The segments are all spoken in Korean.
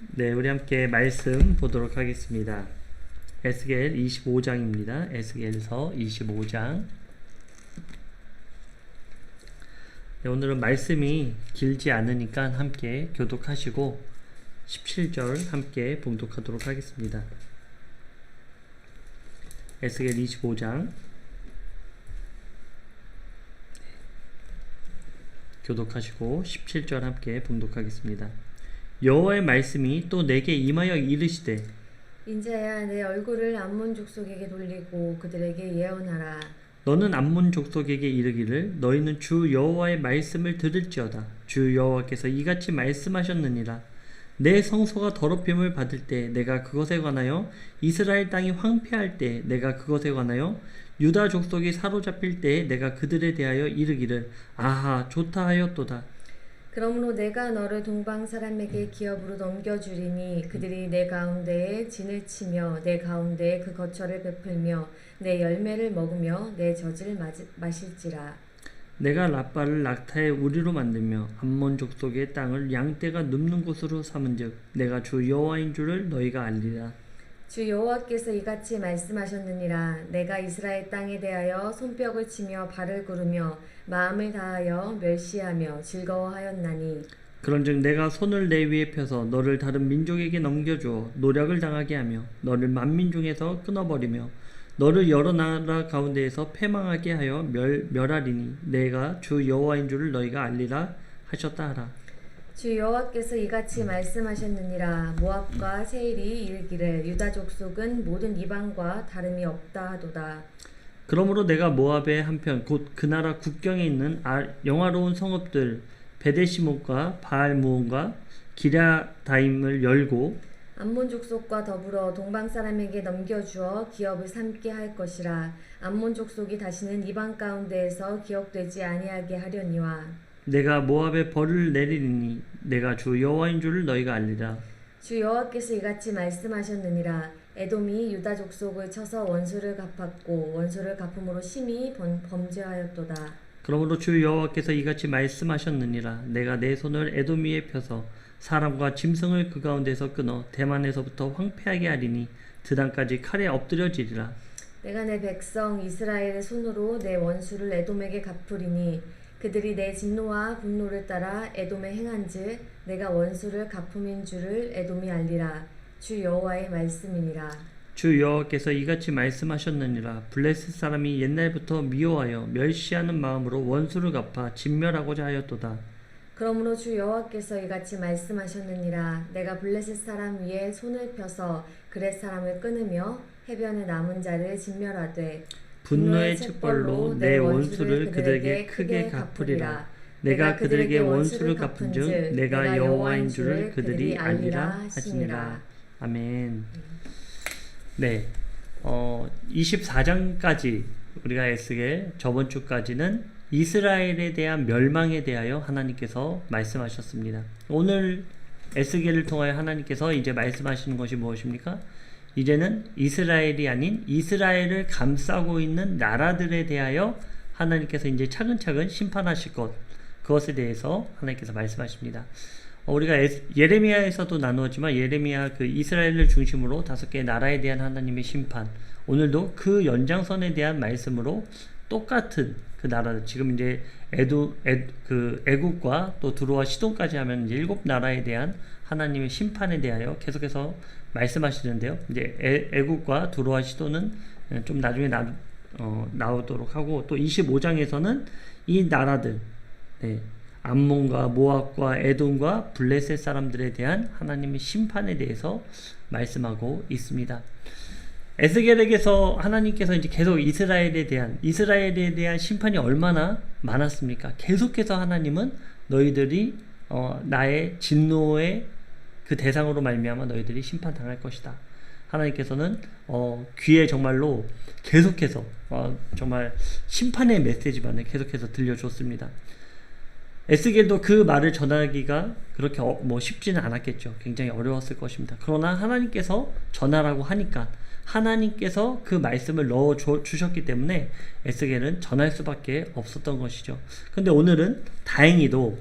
네, 우리 함께 말씀 보도록 하겠습니다. 에스겔 25장입니다. 에스겔서 25장. 네, 오늘은 말씀이 길지 않으니까 함께 교독하시고 17절 함께 봉독하도록 하겠습니다. 에스겔 25장 교독하시고 17절 함께 봉독하겠습니다. 여호와의 말씀이 또 내게 임하여 이르시되 인자야, 내 얼굴을 암몬 족속에게 돌리고 그들에게 예언하라. 너는 암몬 족속에게 이르기를 너희는 주 여호와의 말씀을 들을지어다. 주 여호와께서 이같이 말씀하셨느니라. 내 성소가 더럽힘을 받을 때 내가 그것에 관하여 이스라엘 땅이 황폐할 때 내가 그것에 관하여 유다 족속이 사로잡힐 때 내가 그들에 대하여 이르기를 아하 좋다 하였도다. 그러므로 내가 너를 동방 사람에게 기업으로 넘겨주리니 그들이 내 가운데에 진을 치며 내 가운데에 그 거처를 베풀며 내 열매를 먹으며 내 젖을 마실지라. 내가 라빠를 낙타의 우리로 만들며 암몬 족속의 땅을 양떼가 눕는 곳으로 삼은즉 내가 주 여호와인 줄을 너희가 알리라. 주 여호와께서 이같이 말씀하셨느니라. 내가 이스라엘 땅에 대하여 손뼉을 치며 발을 구르며 마음을 다하여 멸시하며 즐거워하였나니 그런즉 내가 손을 내 위에 펴서 너를 다른 민족에게 넘겨주어 노략을 당하게 하며 너를 만민 중에서 끊어버리며 너를 여러 나라 가운데에서 패망하게 하여 멸하리니 내가 주 여호와인 줄을 너희가 알리라 하셨다 하라. 주 여호와께서 이같이 말씀하셨느니라. 모압과 세일이 이르기를 유다 족속은 모든 이방과 다름이 없다 하도다. 그러므로 내가 모압의 한편 곧 그 나라 국경에 있는 영화로운 성읍들 베데시몬과 바알무온과 기랴다임을 열고 암몬 족속과 더불어 동방 사람에게 넘겨주어 기업을 삼게 할 것이라. 암몬 족속이 다시는 이방 가운데에서 기억되지 아니하게 하려니와 내가 모압에 벌을 내리리니 내가 주 여호와인 줄을 너희가 알리라. 주 여호와께서 이같이 말씀하셨느니라. 에돔이 유다 족속을 쳐서 원수를 갚았고 원수를 갚음으로 심히 범죄하였도다. 그러므로 주 여호와께서 이같이 말씀하셨느니라. 내가 내 손을 에돔 위에 펴서 사람과 짐승을 그 가운데서 끊어 대만에서부터 황폐하게 하리니 드단까지 칼에 엎드려지리라. 내가 내 백성 이스라엘의 손으로 내 원수를 에돔에게 갚으리니 그들이 내 진노와 분노를 따라 에돔에 행한즉 내가 원수를 갚음인 줄을 에돔이 알리라. 주 여호와의 말씀이니라. 주 여호와께서 이같이 말씀하셨느니라. 블레셋 사람이 옛날부터 미워하여 멸시하는 마음으로 원수를 갚아 진멸하고자 하였도다. 그러므로 주 여호와께서 이같이 말씀하셨느니라. 내가 블레셋 사람 위에 손을 펴서 그렛 사람을 끊으며 해변에 남은 자를 진멸하되 분노의 책벌로 내 원수를 그들에게 크게 갚으리라. 내가 그들에게 원수를 갚은즉 내가 여호와인 줄을 그들이 알리라 하시니라. 아멘. 네, 24장까지 우리가 에스겔 저번 주까지는 이스라엘에 대한 멸망에 대하여 하나님께서 말씀하셨습니다. 오늘 에스겔을 통하여 하나님께서 이제 말씀하시는 것이 무엇입니까? 이제는 이스라엘이 아닌 이스라엘을 감싸고 있는 나라들에 대하여 하나님께서 이제 차근차근 심판하실 것, 그것에 대해서 하나님께서 말씀하십니다. 우리가 예레미야에서도 나누었지만 예레미야 그 이스라엘을 중심으로 5개의 나라에 대한 하나님의 심판, 오늘도 그 연장선에 대한 말씀으로 똑같은 그 나라들, 지금 이제 애국과 또 두로와 시돈까지 하면 이제 7나라에 대한 하나님의 심판에 대하여 계속해서 말씀하시는데요. 이제 애국과 두로와 시돈은 좀 나중에 나오도록 하고, 또 25장에서는 이 나라들, 암몬과 모압과 에돔과 블레셋 사람들에 대한 하나님의 심판에 대해서 말씀하고 있습니다. 에스겔에게서 하나님께서 이제 계속 이스라엘에 대한 심판이 얼마나 많았습니까? 계속해서 하나님은 너희들이 나의 진노의 그 대상으로 말미암아 너희들이 심판당할 것이다. 하나님께서는 귀에 정말로 계속해서 정말 심판의 메시지만을 계속해서 들려줬습니다. 에스겔도 그 말을 전하기가 그렇게 쉽지는 않았겠죠. 굉장히 어려웠을 것입니다. 그러나 하나님께서 전하라고 하니까 하나님께서 그 말씀을 넣어 주셨기 때문에 에스겔은 전할 수밖에 없었던 것이죠. 근데 오늘은 다행히도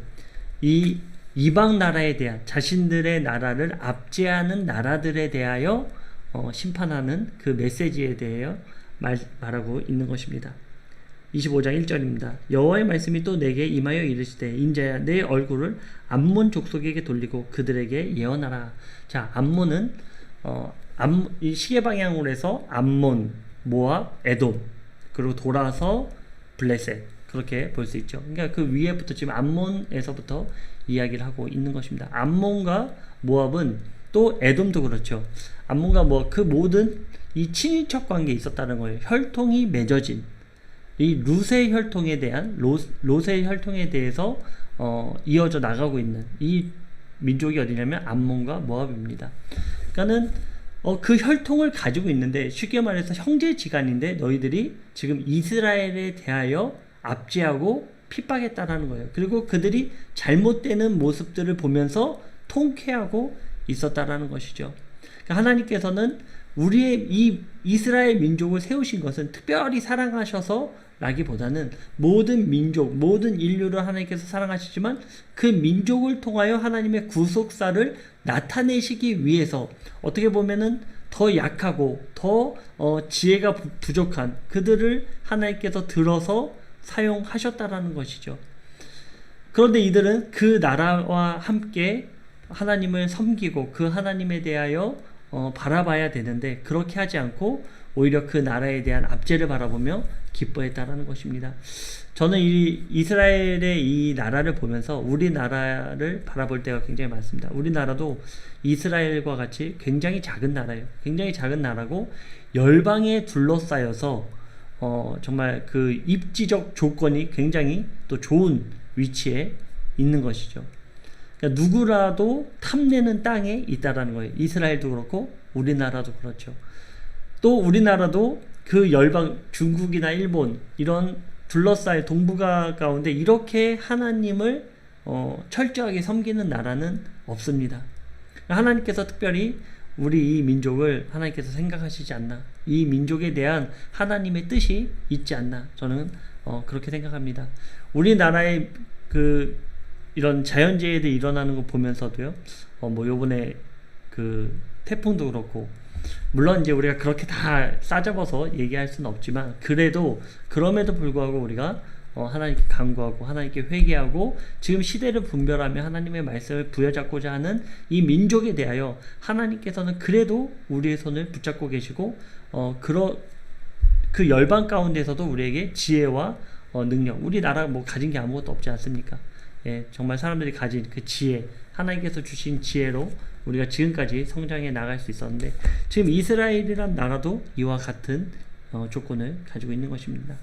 이 이방 나라에 대한 자신들의 나라를 압제하는 나라들에 대하여 심판하는 그 메시지에 대하여 말하고 있는 것입니다. 25장 1절입니다. 여호와의 말씀이 또 내게 임하여 이르시되 인자야 내 얼굴을 암몬 족속에게 돌리고 그들에게 예언하라. 자, 암몬은 이 시계 방향으로 해서 암몬, 모압, 에돔, 그리고 돌아서 블레셋, 그렇게 볼 수 있죠. 그러니까 그 위에부터 지금 암몬에서부터 이야기를 하고 있는 것입니다. 암몬과 모압은 또 에돔도 그렇죠. 암몬과 모압 그 모든 이 친인척 관계에 있었다는 거예요. 혈통이 맺어진 이 룻의 혈통에 대한 롯의 혈통에 대해서 이어져 나가고 있는 이 민족이 어디냐면 암몬과 모압입니다. 그러니까는 그 혈통을 가지고 있는데 쉽게 말해서 형제지간인데 너희들이 지금 이스라엘에 대하여 압제하고 핍박했다라는 거예요. 그리고 그들이 잘못되는 모습들을 보면서 통쾌하고 있었다라는 것이죠. 그러니까 하나님께서는 우리의 이 이스라엘 민족을 세우신 것은 특별히 사랑하셔서 라기보다는 모든 민족, 모든 인류를 하나님께서 사랑하시지만 그 민족을 통하여 하나님의 구속사를 나타내시기 위해서 어떻게 보면은 더 약하고 더 지혜가 부족한 그들을 하나님께서 들어서 사용하셨다라는 것이죠. 그런데 이들은 그 나라와 함께 하나님을 섬기고 그 하나님에 대하여 바라봐야 되는데 그렇게 하지 않고 오히려 그 나라에 대한 압제를 바라보며 기뻐했다라는 것입니다. 저는 이 이스라엘의 이 나라를 보면서 우리나라를 바라볼 때가 굉장히 많습니다. 우리나라도 이스라엘과 같이 굉장히 작은 나라예요. 굉장히 작은 나라고 열방에 둘러싸여서 정말 그 입지적 조건이 굉장히 또 좋은 위치에 있는 것이죠. 그러니까 누구라도 탐내는 땅에 있다라는 거예요. 이스라엘도 그렇고 우리나라도 그렇죠. 또 우리나라도 그 열방 중국이나 일본 이런 둘러싸인 동북아 가운데 이렇게 하나님을 철저하게 섬기는 나라는 없습니다. 하나님께서 특별히 우리 이 민족을 하나님께서 생각하시지 않나, 이 민족에 대한 하나님의 뜻이 있지 않나, 저는 그렇게 생각합니다. 우리나라의 그 이런 자연재해들이 일어나는 거 보면서도요, 뭐 요번에 그 태풍도 그렇고, 물론 이제 우리가 그렇게 다 싸잡아서 얘기할 수는 없지만 그럼에도 불구하고 우리가 하나님께 간구하고 하나님께 회개하고 지금 시대를 분별하며 하나님의 말씀을 부여잡고자 하는 이 민족에 대하여 하나님께서는 그래도 우리의 손을 붙잡고 계시고 그 열방 가운데서도 우리에게 지혜와 능력, 우리나라가 뭐 가진 게 아무것도 없지 않습니까? 예, 정말 사람들이 가진 그 지혜, 하나님께서 주신 지혜로 우리가 지금까지 성장해 나갈 수 있었는데 지금 이스라엘이란 나라도 이와 같은 조건을 가지고 있는 것입니다.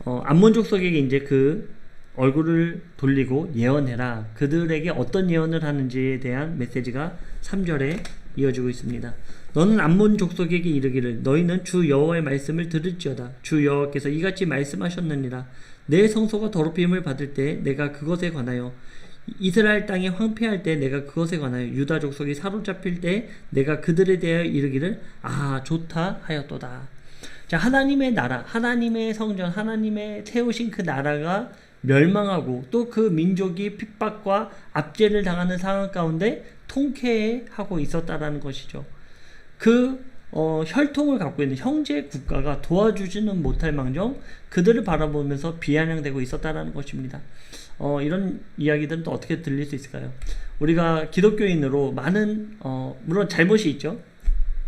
암몬 족속에게 이제 그 얼굴을 돌리고 예언해라. 그들에게 어떤 예언을 하는지에 대한 메시지가 3절에 이어지고 있습니다. 너는 암몬 족속에게 이르기를 너희는 주 여호와의 말씀을 들을지어다. 주 여호와께서 이같이 말씀하셨느니라. 내 성소가 더럽힘을 받을 때 내가 그것에 관하여 이스라엘 땅이 황폐할 때 내가 그것에 관하여 유다 족속이 사로잡힐 때 내가 그들에 대하여 이르기를 좋다 하였도다. 자, 하나님의 나라, 하나님의 성전, 하나님의 세우신 그 나라가 멸망하고 또 그 민족이 핍박과 압제를 당하는 상황 가운데 통쾌하고 있었다라는 것이죠. 그 혈통을 갖고 있는 형제 국가가 도와주지는 못할 망정 그들을 바라보면서 비아냥대고 있었다라는 것입니다. 이런 이야기들은 또 어떻게 들릴 수 있을까요? 우리가 기독교인으로 많은 물론 잘못이 있죠.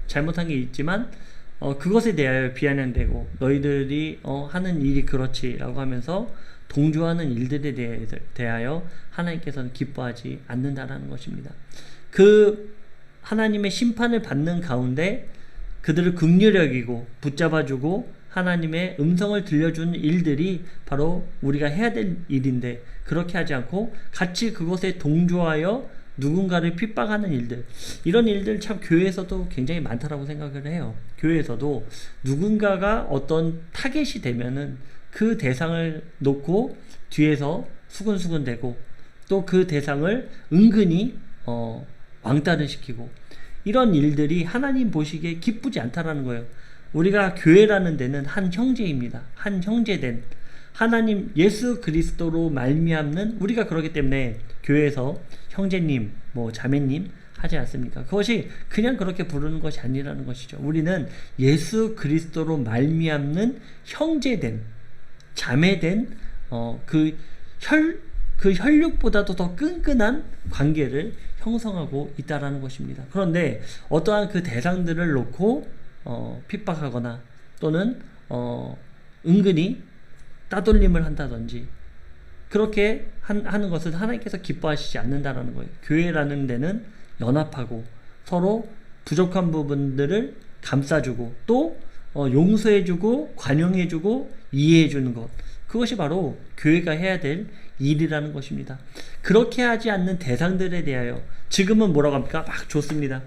잘못한 게 있지만 그것에 대하여 비아냥대고 너희들이 하는 일이 그렇지라고 하면서 동조하는 일들에 대하여 하나님께서는 기뻐하지 않는다라는 것입니다. 그 하나님의 심판을 받는 가운데 그들을 긍휼히 여기고 붙잡아주고 하나님의 음성을 들려주는 일들이 바로 우리가 해야 될 일인데 그렇게 하지 않고 같이 그것에 동조하여 누군가를 핍박하는 일들, 이런 일들 참 교회에서도 굉장히 많다라고 생각을 해요. 교회에서도 누군가가 어떤 타겟이 되면은 그 대상을 놓고 뒤에서 수근수근 대고 또 그 대상을 은근히 왕따를 시키고 이런 일들이 하나님 보시기에 기쁘지 않다라는 거예요. 우리가 교회라는 데는 한 형제입니다. 한 형제된 하나님 예수 그리스도로 말미암는 우리가 그렇기 때문에 교회에서 형제님, 뭐 자매님 하지 않습니까? 그것이 그냥 그렇게 부르는 것이 아니라는 것이죠. 우리는 예수 그리스도로 말미암는 형제된, 자매된 그 혈육보다도 더 끈끈한 관계를 형성하고 있다라는 것입니다. 그런데 어떠한 그 대상들을 놓고 핍박하거나 또는 은근히 따돌림을 한다든지 그렇게 하는 것은 하나님께서 기뻐하시지 않는다라는 거예요. 교회라는 데는 연합하고 서로 부족한 부분들을 감싸주고 또 용서해주고 관용해주고 이해해주는 것, 그것이 바로 교회가 해야 될 일이라는 것입니다. 그렇게 하지 않는 대상들에 대하여 지금은 뭐라고 합니까? 막 좋습니다.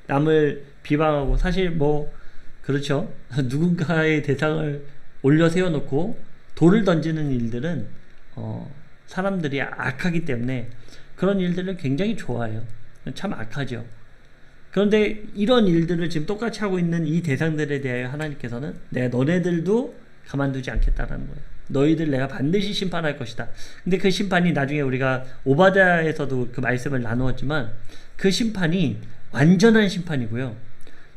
남을 비방하고 사실 뭐 그렇죠. 누군가의 대상을 올려 세워놓고 돌을 던지는 일들은 사람들이 악하기 때문에 그런 일들을 굉장히 좋아해요. 참 악하죠. 그런데 이런 일들을 지금 똑같이 하고 있는 이 대상들에 대하여 하나님께서는 내가 너네들도 가만두지 않겠다라는 거예요. 너희들 내가 반드시 심판할 것이다. 근데 그 심판이 나중에 우리가 오바댜에서도 그 말씀을 나누었지만 그 심판이 완전한 심판이고요.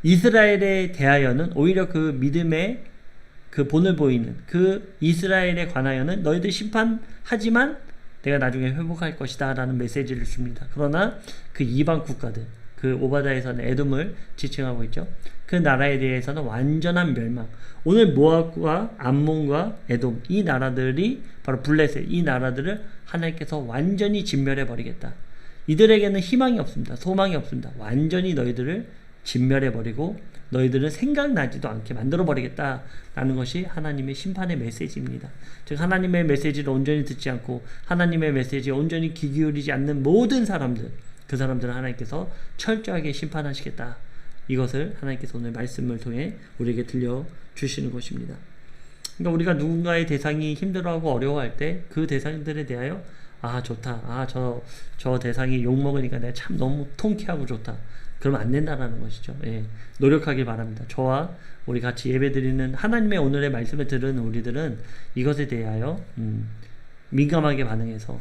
이스라엘에 대하여는 오히려 그 믿음의 그 본을 보이는 그 이스라엘에 관하여는 너희들 심판하지만 내가 나중에 회복할 것이다 라는 메시지를 줍니다. 그러나 그 이방 국가들, 그 오바댜에서는 에돔을 지칭하고 있죠. 그 나라에 대해서는 완전한 멸망. 오늘 모압과 암몬과 에돔, 이 나라들이 바로 블레셋, 이 나라들을 하나님께서 완전히 진멸해 버리겠다. 이들에게는 희망이 없습니다. 소망이 없습니다. 완전히 너희들을 진멸해 버리고 너희들은 생각나지도 않게 만들어 버리겠다라는 것이 하나님의 심판의 메시지입니다. 즉 하나님의 메시지를 온전히 듣지 않고 하나님의 메시지에 온전히 귀 기울이지 않는 모든 사람들, 그 사람들은 하나님께서 철저하게 심판하시겠다. 이것을 하나님께서 오늘 말씀을 통해 우리에게 들려주시는 것입니다. 그러니까 우리가 누군가의 대상이 힘들어하고 어려워할 때 그 대상들에 대하여 아 좋다, 아 저 대상이 욕먹으니까 내가 참 너무 통쾌하고 좋다, 그러면 안 된다라는 것이죠. 예, 노력하길 바랍니다. 저와 우리 같이 예배드리는 하나님의 오늘의 말씀을 들은 우리들은 이것에 대하여 민감하게 반응해서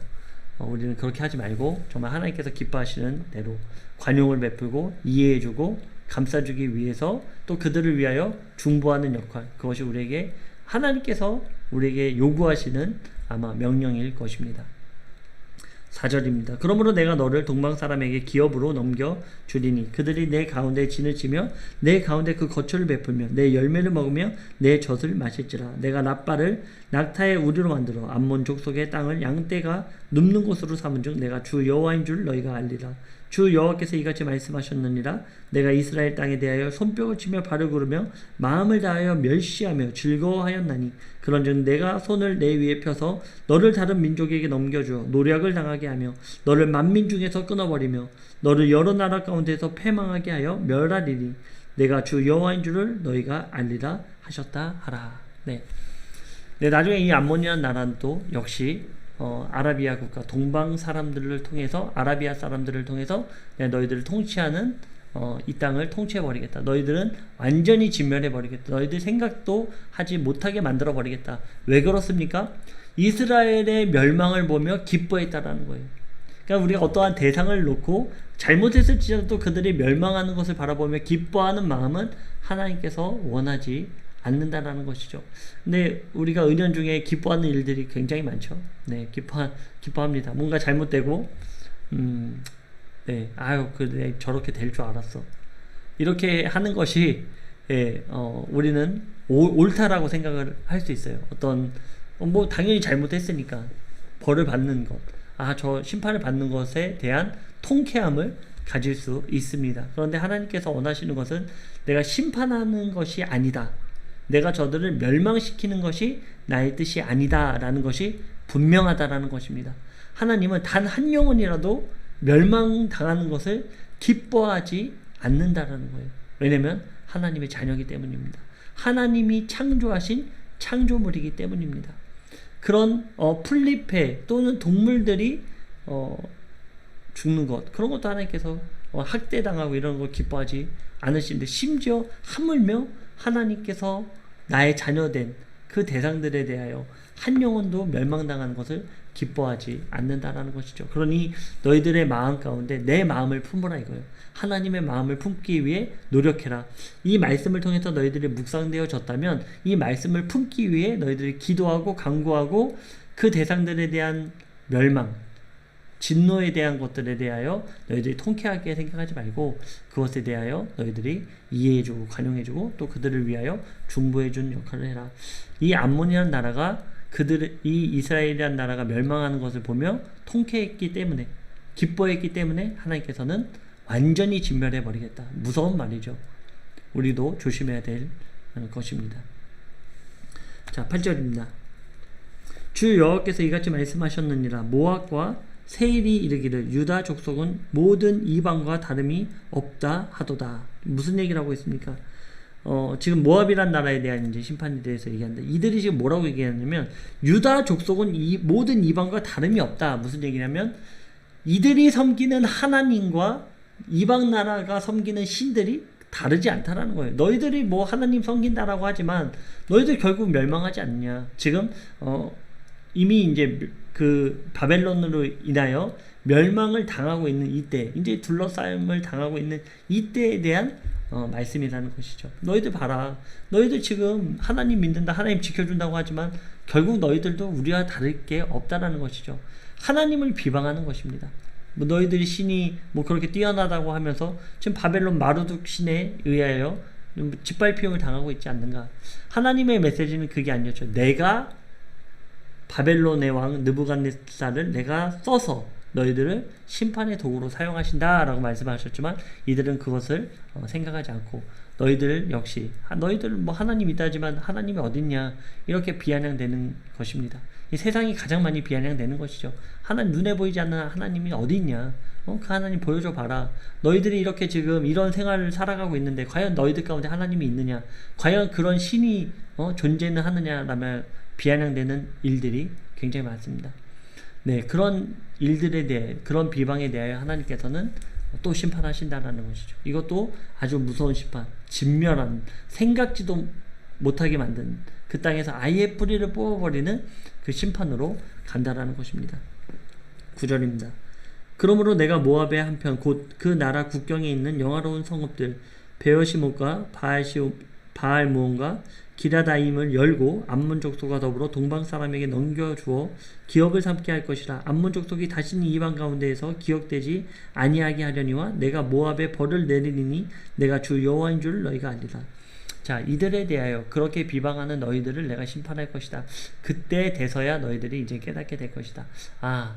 우리는 그렇게 하지 말고 정말 하나님께서 기뻐하시는 대로 관용을 베풀고 이해해주고 감싸주기 위해서 또 그들을 위하여 중보하는 역할, 그것이 우리에게 하나님께서 우리에게 요구하시는 아마 명령일 것입니다. 4절입니다. 그러므로 내가 너를 동방 사람에게 기업으로 넘겨주리니 그들이 내 가운데 진을 치며 내 가운데 그 거처를 베풀며 내 열매를 먹으며 내 젖을 마실지라. 내가 랍바를 낙타의 우리로 만들어 암몬 족속의 땅을 양떼가 눕는 곳으로 삼은 중 내가 주 여호와인 줄 너희가 알리라. 주 여호와께서 이같이 말씀하셨느니라. 내가 이스라엘 땅에 대하여 손뼉을 치며 발을 구르며 마음을 다하여 멸시하며 즐거워하였나니 그런즉 내가 손을 내 위에 펴서 너를 다른 민족에게 넘겨주어 노략을 당하게 하며 너를 만민 중에서 끊어버리며 너를 여러 나라 가운데서 패망하게 하여 멸하리니 내가 주 여호와인 줄을 너희가 알리라 하셨다 하라. 네, 나중에 이 암몬이라는 나라는 또 역시 아라비아 국가 동방 사람들을 통해서 아라비아 사람들을 통해서 너희들을 통치하는 이 땅을 통치해 버리겠다. 너희들은 완전히 진멸해 버리겠다. 너희들 생각도 하지 못하게 만들어 버리겠다. 왜 그렇습니까? 이스라엘의 멸망을 보며 기뻐했다라는 거예요. 그러니까 우리가 어떠한 대상을 놓고 잘못했을지라도 그들이 멸망하는 것을 바라보며 기뻐하는 마음은 하나님께서 원하지 않는다라는 것이죠. 근데 우리가 은연중에 기뻐하는 일들이 굉장히 많죠. 네, 기뻐합니다. 뭔가 잘못되고, 네, 그래 저렇게 될 줄 알았어. 이렇게 하는 것이, 우리는 옳다라고 생각을 할 수 있어요. 뭐 당연히 잘못했으니까 벌을 받는 것, 저 심판을 받는 것에 대한 통쾌함을 가질 수 있습니다. 그런데 하나님께서 원하시는 것은 내가 심판하는 것이 아니다. 내가 저들을 멸망시키는 것이 나의 뜻이 아니다 라는 것이 분명하다라는 것입니다. 하나님은 단 한 영혼이라도 멸망당하는 것을 기뻐하지 않는다라는 거예요. 왜냐하면 하나님의 자녀이기 때문입니다. 하나님이 창조하신 창조물이기 때문입니다. 그런 풀잎에 또는 동물들이 죽는 것, 그런 것도 하나님께서 학대당하고 이런 걸 기뻐하지 않으시는데 심지어 하물며 하나님께서 나의 자녀된 그 대상들에 대하여 한 영혼도 멸망당하는 것을 기뻐하지 않는다라는 것이죠. 그러니 너희들의 마음 가운데 내 마음을 품으라 이거예요. 하나님의 마음을 품기 위해 노력해라. 이 말씀을 통해서 너희들이 묵상되어졌다면 이 말씀을 품기 위해 너희들이 기도하고 간구하고 그 대상들에 대한 멸망, 진노에 대한 것들에 대하여 너희들이 통쾌하게 생각하지 말고 그것에 대하여 너희들이 이해해주고 관용해주고 또 그들을 위하여 중보해주는 역할을 해라. 이 암몬이라는 나라가 이 이스라엘이라는 나라가 멸망하는 것을 보며 통쾌했기 때문에, 기뻐했기 때문에 하나님께서는 완전히 진멸해 버리겠다. 무서운 말이죠. 우리도 조심해야 될 것입니다. 자, 8절입니다. 주 여호와께서 이같이 말씀하셨느니라. 모압과 세일이 이르기를 유다 족속은 모든 이방과 다름이 없다 하도다. 무슨 얘기를 하고 있습니까? 지금 모압이란 나라에 대한 이제 심판에 대해서 얘기하는데 이들이 지금 뭐라고 얘기하냐면 유다 족속은 모든 이방과 다름이 없다. 무슨 얘기냐면 이들이 섬기는 하나님과 이방 나라가 섬기는 신들이 다르지 않다라는 거예요. 너희들이 뭐 하나님 섬긴다라고 하지만 너희들 결국 멸망하지 않냐. 지금 이미 이제 그 바벨론으로 인하여 멸망을 당하고 있는 이때, 이제 둘러싸임을 당하고 있는 이때에 대한 말씀이라는 것이죠. 너희들 봐라. 너희들 지금 하나님 믿는다, 하나님 지켜준다고 하지만 결국 너희들도 우리와 다를 게 없다라는 것이죠. 하나님을 비방하는 것입니다. 뭐 너희들이 신이 뭐 그렇게 뛰어나다고 하면서 지금 바벨론 마르둑 신에 의하여 짓밟힘을 당하고 있지 않는가. 하나님의 메시지는 그게 아니었죠. 내가 바벨론의 왕 느부갓네살을 내가 써서 너희들을 심판의 도구로 사용하신다라고 말씀하셨지만 이들은 그것을 생각하지 않고 너희들 역시 너희들 뭐 하나님 있다지만 하나님이 어딨냐 이렇게 비아냥되는 것입니다. 이 세상이 가장 많이 비아냥되는 것이죠. 하나님 눈에 보이지 않는 하나님이 어디 있냐? 그 하나님 보여줘 봐라. 너희들이 이렇게 지금 이런 생활을 살아가고 있는데 과연 너희들 가운데 하나님이 있느냐? 과연 그런 신이 존재는 하느냐라면 비아냥되는 일들이 굉장히 많습니다. 네, 그런 일들에 대해 그런 비방에 대하여 하나님께서는 또 심판하신다라는 것이죠. 이것도 아주 무서운 심판, 진멸한, 생각지도 못하게 만든 그 땅에서 아예 뿌리를 뽑아버리는 그 심판으로 간다라는 것입니다. 9절입니다. 그러므로 내가 모압의 한편 곧 그 나라 국경에 있는 영화로운 성읍들 베어시못과 바알무온과 기라다임을 열고 암몬 족속과 더불어 동방 사람에게 넘겨주어 기업을 삼게 할 것이라. 암몬 족속이 다시는 이방 가운데에서 기억되지 아니하게 하려니와 내가 모압에 벌을 내리니 내가 주 여호와인 줄 너희가 알리라. 자, 이들에 대하여 그렇게 비방하는 너희들을 내가 심판할 것이다. 그때 돼서야 너희들이 이제 깨닫게 될 것이다. 아,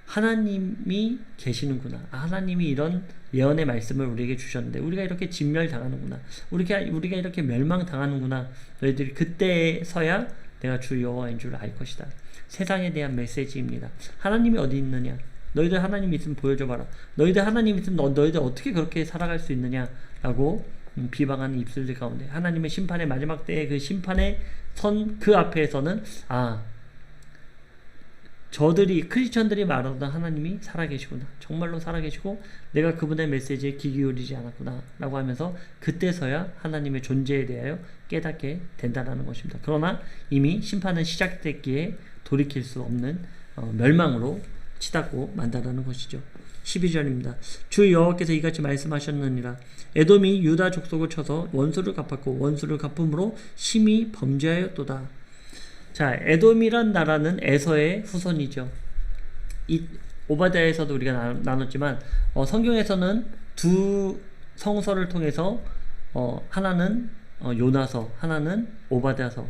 하나님이 계시는구나. 하나님이 이런 예언의 말씀을 우리에게 주셨는데 우리가 이렇게 진멸당하는구나. 우리가 이렇게 멸망당하는구나. 너희들이 그때서야 내가 주 여호와인 줄 알 것이다. 세상에 대한 메시지입니다. 하나님이 어디 있느냐? 너희들 하나님 있으면 보여줘봐라. 너희들 하나님 있으면 너희들 어떻게 그렇게 살아갈 수 있느냐라고 비방하는 입술들 가운데 하나님의 심판의 마지막 때의 그 심판의 선 그 앞에서는 저들이 크리스천들이 말하던 하나님이 살아계시구나. 정말로 살아계시고 내가 그분의 메시지에 귀 기울이지 않았구나 라고 하면서 그때서야 하나님의 존재에 대하여 깨닫게 된다는 것입니다. 그러나 이미 심판은 시작됐기에 돌이킬 수 없는 멸망으로 치닫고 만다라는 것이죠. 12절입니다. 주 여호와께서 이같이 말씀하셨느니라. 에돔이 유다 족속을 쳐서 원수를 갚았고 원수를 갚음으로 심히 범죄하였도다. 자, 에돔이란 나라는 에서의 후손이죠. 이 오바댜에서도 우리가 나눴지만 성경에서는 두 성서를 통해서 하나는 요나서, 하나는 오바댜서,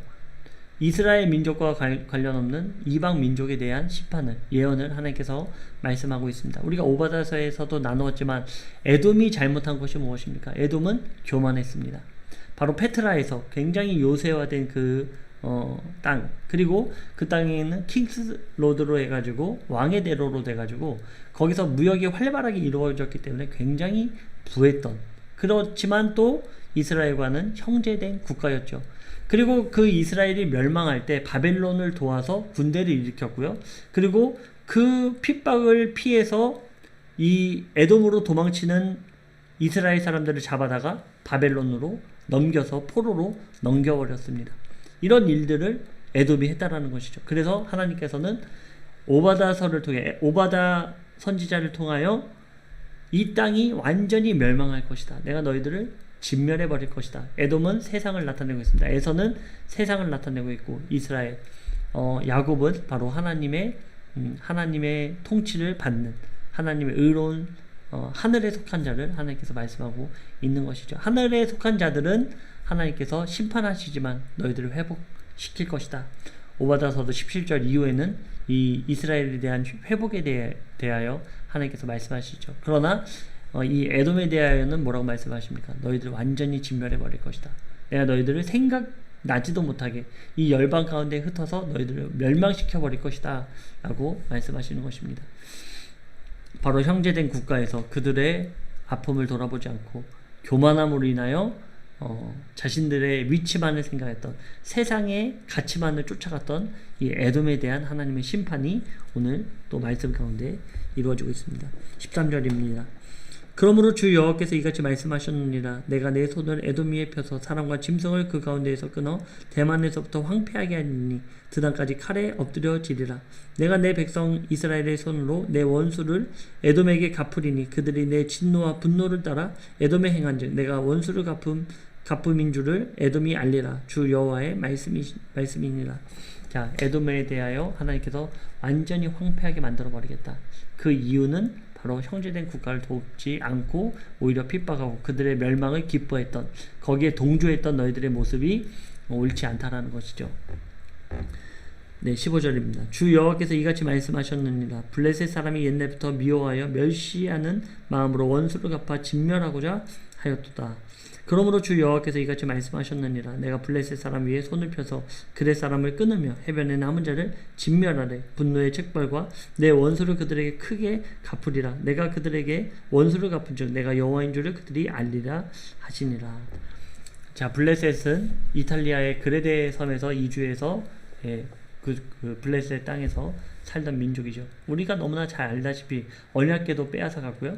이스라엘 민족과 관련 없는 이방 민족에 대한 심판을 예언을 하나님께서 말씀하고 있습니다. 우리가 오바댜서에서도 나누었지만 에돔이 잘못한 것이 무엇입니까? 에돔은 교만했습니다. 바로 페트라에서 굉장히 요새화된 그 땅, 그리고 그 땅에는 킹스 로드로 해가지고 왕의 대로로 돼가지고 거기서 무역이 활발하게 이루어졌기 때문에 굉장히 부했던, 그렇지만 또 이스라엘과는 형제된 국가였죠. 그리고 그 이스라엘이 멸망할 때 바벨론을 도와서 군대를 일으켰고요. 그리고 그 핍박을 피해서 이 에돔으로 도망치는 이스라엘 사람들을 잡아다가 바벨론으로 넘겨서 포로로 넘겨버렸습니다. 이런 일들을 에돔이 했다라는 것이죠. 그래서 하나님께서는 오바다서를 통해 오바다 선지자를 통하여 이 땅이 완전히 멸망할 것이다. 내가 너희들을 진멸해 버릴 것이다. 에돔은 세상을 나타내고 있습니다. 에서는 세상을 나타내고 있고 이스라엘, 야곱은 바로 하나님의 통치를 받는 하나님의 의로운 하늘에 속한 자를 하나님께서 말씀하고 있는 것이죠. 하늘에 속한 자들은 하나님께서 심판하시지만 너희들을 회복시킬 것이다. 오바다서도 17절 이후에는 이 이스라엘에 대한 회복에 대하여 하나님께서 말씀하시죠. 그러나 이 에돔에 대하여는 뭐라고 말씀하십니까? 너희들을 완전히 진멸해 버릴 것이다. 내가 너희들을 생각나지도 못하게 이 열방 가운데 흩어서 너희들을 멸망시켜 버릴 것이다 라고 말씀하시는 것입니다. 바로 형제된 국가에서 그들의 아픔을 돌아보지 않고 교만함으로 인하여 자신들의 위치만을 생각했던 세상의 가치만을 쫓아갔던 이 에돔에 대한 하나님의 심판이 오늘 또 말씀 가운데 이루어지고 있습니다. 13절입니다. 그러므로 주 여호와께서 이같이 말씀하셨느니라. 내가 내 손을 에돔 위에 펴서 사람과 짐승을 그 가운데에서 끊어 대만에서부터 황폐하게 하리니 드단까지 칼에 엎드려지리라. 내가 내 백성 이스라엘의 손으로 내 원수를 에돔에게 갚으리니 그들이 내 진노와 분노를 따라 에돔에 행한즉 내가 원수를 갚음인 줄을 에돔이 알리라. 주 여호와의 말씀이니라. 자, 에돔에 대하여 하나님께서 완전히 황폐하게 만들어 버리겠다. 그 이유는 바로 형제된 국가를 돕지 않고 오히려 핍박하고 그들의 멸망을 기뻐했던, 거기에 동조했던 너희들의 모습이 옳지 않다라는 것이죠. 네, 15절입니다. 주 여호와께서 이같이 말씀하셨느니라. 블레셋 사람이 옛날부터 미워하여 멸시하는 마음으로 원수를 갚아 진멸하고자 하였도다. 그러므로 주 여호와께서 이같이 말씀하셨느니라. 내가 블레셋 사람 위에 손을 펴서 그렛 사람을 끊으며 해변에 남은 자를 진멸하래. 분노의 책벌과 내 원수를 그들에게 크게 갚으리라. 내가 그들에게 원수를 갚은즉 내가 여호와인 줄을 그들이 알리라 하시니라. 자, 블레셋은 이탈리아의 그레데 섬에서 이주해서 그 블레셋 땅에서 살던 민족이죠. 우리가 너무나 잘 알다시피 언약궤도 빼앗아 갔고요.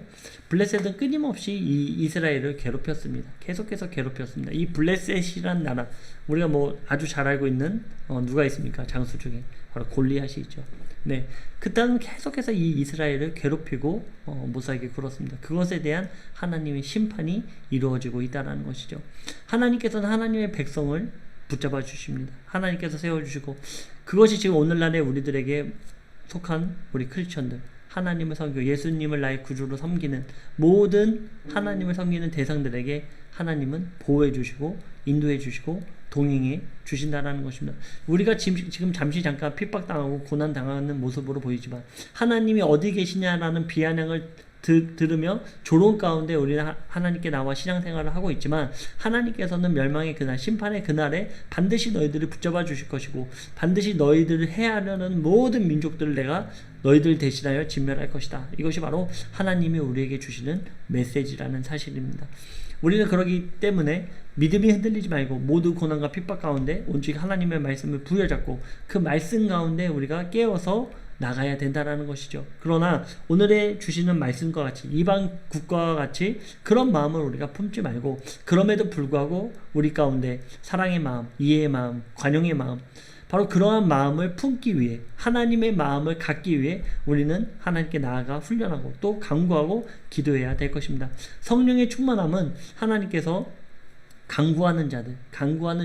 블레셋은 끊임없이 이 이스라엘을 괴롭혔습니다. 계속해서 괴롭혔습니다. 이 블레셋이란 나라, 우리가 뭐 아주 잘 알고 있는 누가 있습니까? 장수 중에 바로 골리앗이 있죠. 네, 그 땅은 계속해서 이 이스라엘을 괴롭히고 못 살게 굴었습니다. 그것에 대한 하나님의 심판이 이루어지고 있다는 것이죠. 하나님께서는 하나님의 백성을 붙잡아 주십니다. 하나님께서 세워주시고, 그것이 지금 오늘날의 우리들에게 속한 우리 크리스천들, 하나님을 섬기고 예수님을 나의 구주로 섬기는 모든 하나님을 섬기는 대상들에게 하나님은 보호해 주시고 인도해 주시고 동행해 주신다라는 것입니다. 우리가 지금 잠시 잠깐 핍박당하고 고난당하는 모습으로 보이지만 하나님이 어디 계시냐라는 비아냥을 들으며 조롱 가운데 우리는 하나님께 나와 신앙생활을 하고 있지만 하나님께서는 멸망의 그날, 심판의 그날에 반드시 너희들을 붙잡아 주실 것이고 반드시 너희들을 해하려는 모든 민족들을 내가 너희들 대신하여 진멸할 것이다. 이것이 바로 하나님이 우리에게 주시는 메시지라는 사실입니다. 우리는 그러기 때문에 믿음이 흔들리지 말고 모두 고난과 핍박 가운데 오직 하나님의 말씀을 부여잡고 그 말씀 가운데 우리가 깨어서 나가야 된다라는 것이죠. 그러나 오늘의 주시는 말씀과 같이 이방 국가와 같이 그런 마음을 우리가 품지 말고, 그럼에도 불구하고 우리 가운데 사랑의 마음, 이해의 마음, 관용의 마음, 바로 그러한 마음을 품기 위해, 하나님의 마음을 갖기 위해 우리는 하나님께 나아가 훈련하고 또 간구하고 기도해야 될 것입니다. 성령의 충만함은 하나님께서 간구하는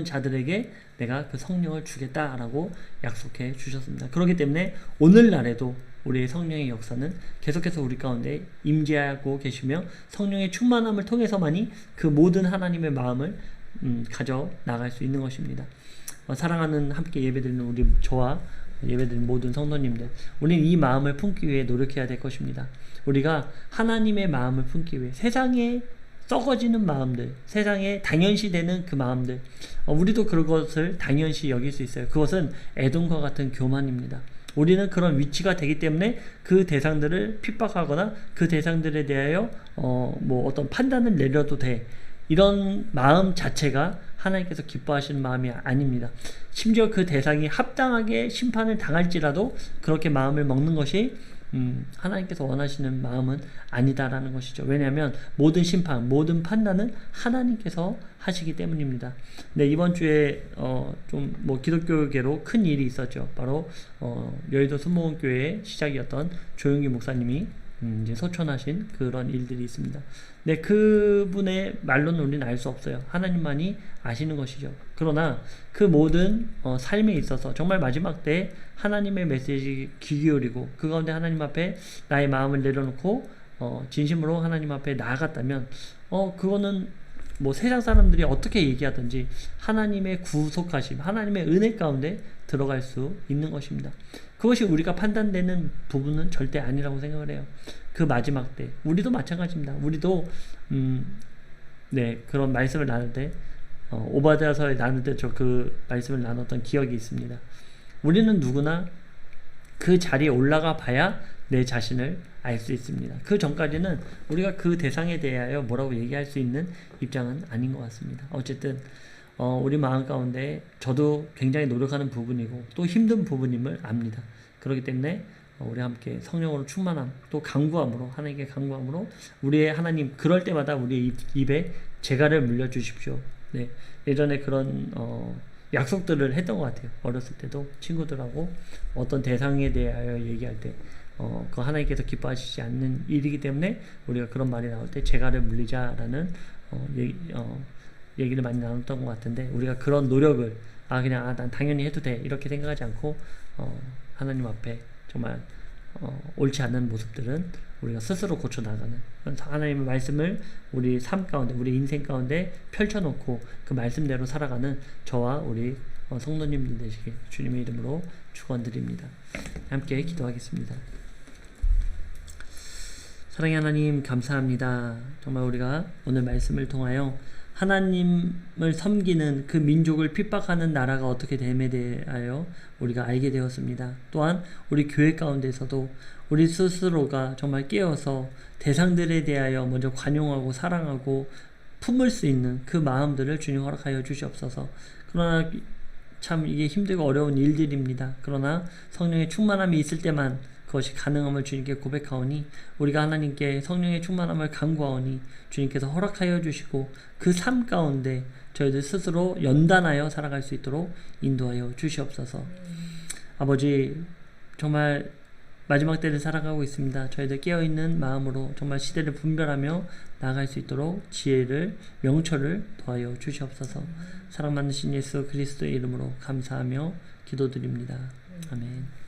자들에게 내가 그 성령을 주겠다라고 약속해 주셨습니다. 그렇기 때문에 오늘날에도 우리의 성령의 역사는 계속해서 우리 가운데 임재하고 계시며 성령의 충만함을 통해서만이 그 모든 하나님의 마음을 가져 나갈 수 있는 것입니다. 사랑하는 함께 예배드리는 저와 예배드리는 모든 성도님들, 우리는 이 마음을 품기 위해 노력해야 될 것입니다. 우리가 하나님의 마음을 품기 위해 세상에 썩어지는 마음들, 세상에 당연시되는 그 마음들, 우리도 그것을 당연시 여길 수 있어요. 그것은 에돔과 같은 교만입니다. 우리는 그런 위치가 되기 때문에 그 대상들을 핍박하거나 그 대상들에 대하여 어떤 판단을 내려도 돼, 이런 마음 자체가 하나님께서 기뻐하시는 마음이 아닙니다. 심지어 그 대상이 합당하게 심판을 당할지라도 그렇게 마음을 먹는 것이 하나님께서 원하시는 마음은 아니다라는 것이죠. 왜냐하면 모든 심판, 모든 판단은 하나님께서 하시기 때문입니다. 네, 이번 주에 좀 뭐 기독교계로 큰 일이 있었죠. 바로 여의도 순복음교회의 시작이었던 조용기 목사님이 이제 소천하신 그런 일들이 있습니다. 네, 그분의 말로는 우리는 알 수 없어요. 하나님만이 아시는 것이죠. 그러나 그 모든 삶에 있어서 정말 마지막 때 하나님의 메시지 귀 기울이고 그 가운데 하나님 앞에 나의 마음을 내려놓고 진심으로 하나님 앞에 나아갔다면 그거는 뭐 세상 사람들이 어떻게 얘기하든지 하나님의 구속하심, 하나님의 은혜 가운데 들어갈 수 있는 것입니다. 그것이 우리가 판단되는 부분은 절대 아니라고 생각을 해요. 그 마지막 때 우리도 마찬가지입니다. 우리도 네, 그런 말씀을 나눌 때 오바댜서에 나눌 때 저 그 말씀을 나눴던 기억이 있습니다. 우리는 누구나 그 자리에 올라가 봐야 내 자신을 알 수 있습니다. 그 전까지는 우리가 그 대상에 대하여 뭐라고 얘기할 수 있는 입장은 아닌 것 같습니다. 어쨌든 우리 마음 가운데 저도 굉장히 노력하는 부분이고 또 힘든 부분임을 압니다. 그렇기 때문에 우리 함께 성령으로 충만함, 또 간구함으로, 하나님께 간구함으로 우리의 하나님, 그럴 때마다 우리의 입에 재갈을 물려주십시오. 네, 예전에 그런 약속들을 했던 것 같아요. 어렸을 때도 친구들하고 어떤 대상에 대하여 얘기할 때 그 하나님께서 기뻐하시지 않는 일이기 때문에 우리가 그런 말이 나올 때 재갈을 물리자라는 얘기를 많이 나눴던 것 같은데, 우리가 그런 노력을 그냥 난 당연히 해도 돼 이렇게 생각하지 않고 하나님 앞에 정말 옳지 않은 모습들은 우리가 스스로 고쳐나가는, 하나님의 말씀을 우리 삶 가운데, 우리 인생 가운데 펼쳐놓고 그 말씀대로 살아가는 저와 우리 성도님들 되시길 주님의 이름으로 축원드립니다. 함께 기도하겠습니다. 사랑의 하나님, 감사합니다. 정말 우리가 오늘 말씀을 통하여 하나님을 섬기는 그 민족을 핍박하는 나라가 어떻게 됨에 대하여 우리가 알게 되었습니다. 또한 우리 교회 가운데서도 우리 스스로가 정말 깨어서 대상들에 대하여 먼저 관용하고 사랑하고 품을 수 있는 그 마음들을 주님 허락하여 주시옵소서. 그러나 참 이게 힘들고 어려운 일들입니다. 그러나 성령의 충만함이 있을 때만 그것이 가능함을 주님께 고백하오니, 우리가 하나님께 성령의 충만함을 간구하오니 주님께서 허락하여 주시고 그 삶 가운데 저희들 스스로 연단하여 살아갈 수 있도록 인도하여 주시옵소서. 아버지, 정말 마지막 때를 살아가고 있습니다. 저희들 깨어있는 마음으로 정말 시대를 분별하며 나아갈 수 있도록 지혜를, 명철을 더하여 주시옵소서. 사랑 많으신 예수 그리스도의 이름으로 감사하며 기도드립니다. 아멘.